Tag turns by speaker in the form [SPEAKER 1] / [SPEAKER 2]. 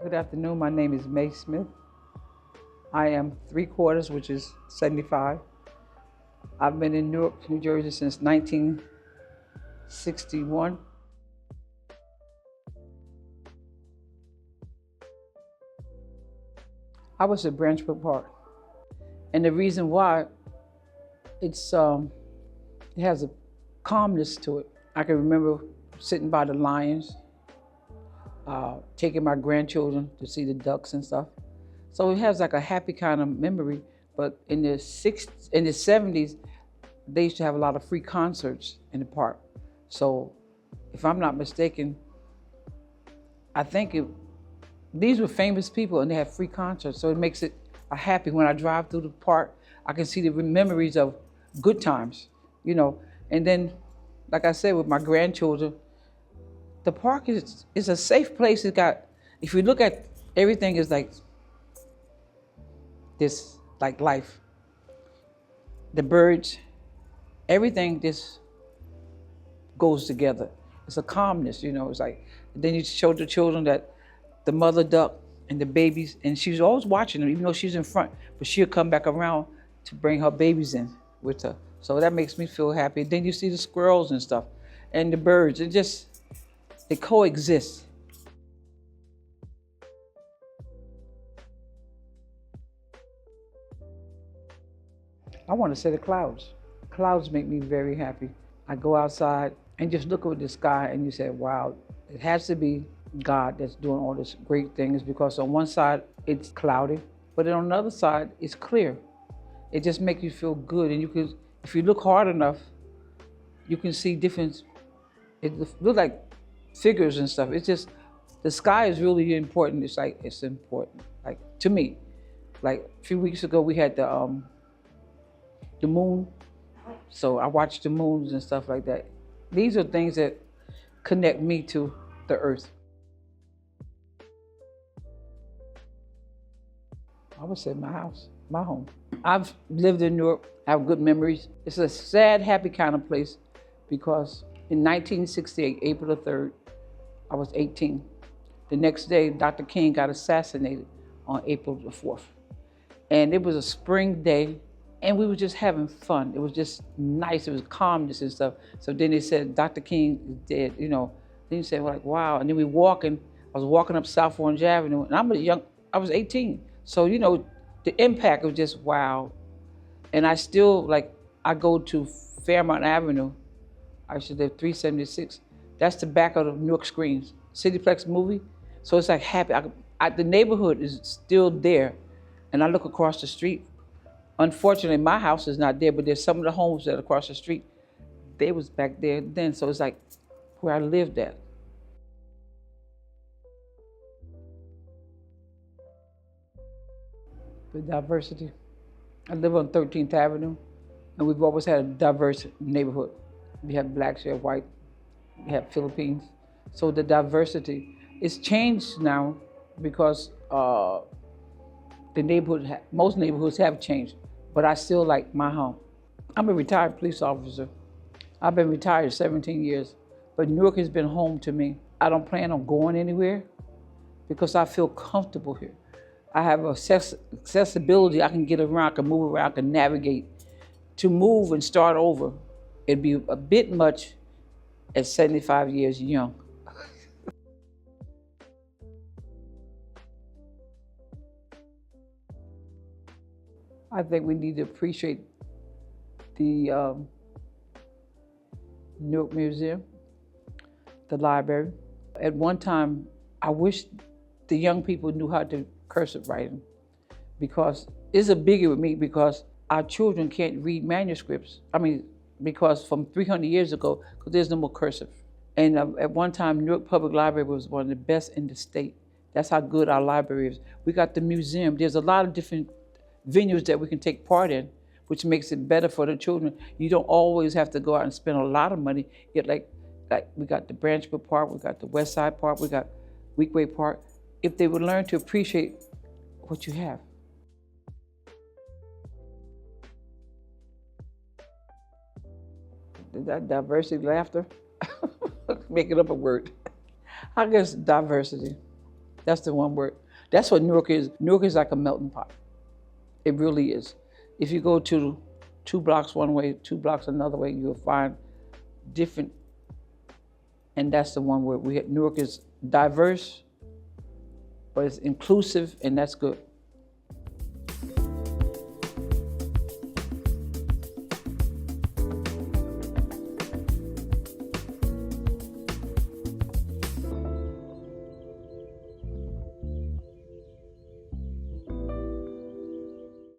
[SPEAKER 1] Good afternoon. My name is Mae Smith. I am 3/4, which is 75. I've been in Newark, New Jersey since 1961. I was at Branchwood Park. And the reason why, it's it has a calmness to it. I can remember sitting by the lions, taking my grandchildren to see the ducks and stuff. So it has like a happy kind of memory. But in the 70s, they used to have a lot of free concerts in the park. So if I'm not mistaken, I think these were famous people and they had free concerts. So it makes it happy. When I drive through the park, I can see the memories of good times, you know. And then, like I said, with my grandchildren, the park is a safe place. It got, if you look at everything, is like this, like life. The birds, everything just goes together. It's a calmness, you know. It's like, then you show the children that the mother duck and the babies, and she's always watching them, even though she's in front, but she'll come back around to bring her babies in with her. So that makes me feel happy. Then you see the squirrels and stuff, and the birds, they coexist. I want to say the clouds. Clouds make me very happy. I go outside and just look at the sky and you say, wow, it has to be God that's doing all this great things, because on one side it's cloudy, but then on the other side it's clear. It just makes you feel good, and you can, if you look hard enough, you can see different, it look like figures and stuff. It's just, the sky is really important. It's like, it's important, like to me. Like a few weeks ago we had the moon, so I watched the moons and stuff like that. These are things that connect me to the earth. I would say my house, my home. I've lived in Newark, I have good memories. It's a sad, happy kind of place, because in 1968, April the 3rd, I was 18. The next day, Dr. King got assassinated on April the 4th. And it was a spring day, and we were just having fun. It was just nice, it was calmness and stuff. So then they said, Dr. King is dead, you know. Then you say, like, wow. And then I was walking up South Orange Avenue, and I was 18. So, you know, the impact was just wow. And I still, like, I go to Fairmount Avenue. I should live 376. That's the back of the Newark Screens, Cityplex movie. So it's like happy. The neighborhood is still there. And I look across the street. Unfortunately, my house is not there, but there's some of the homes that are across the street. They was back there then. So it's like where I lived at. The diversity. I live on 13th Avenue, and we've always had a diverse neighborhood. We have blacks, we have white, we have Philippines. So the diversity is changed now, because most neighborhoods have changed, but I still like my home. I'm a retired police officer. I've been retired 17 years, but Newark has been home to me. I don't plan on going anywhere because I feel comfortable here. I have accessibility. I can get around, I can move around, I can navigate. To move and start over, it'd be a bit much at 75 years young. I think we need to appreciate the Newark Museum, the library. At one time, I wish the young people knew how to cursive writing, because it's a biggie with me, because our children can't read manuscripts. I mean, because from 300 years ago, because there's no more cursive. And at one time, Newark Public Library was one of the best in the state. That's how good our library is. We got the museum. There's a lot of different venues that we can take part in, which makes it better for the children. You don't always have to go out and spend a lot of money. Yet, like we got the Branchwood Park, we got the West Side Park, we got Weekway Park. If they would learn to appreciate what you have. That diversity, laughter, making up a word. I guess diversity. That's the one word. That's what Newark is. Newark is like a melting pot. It really is. If you go to 2 blocks one way, 2 blocks another way, you'll find different, and that's the one word. Newark is diverse, but it's inclusive, and that's good.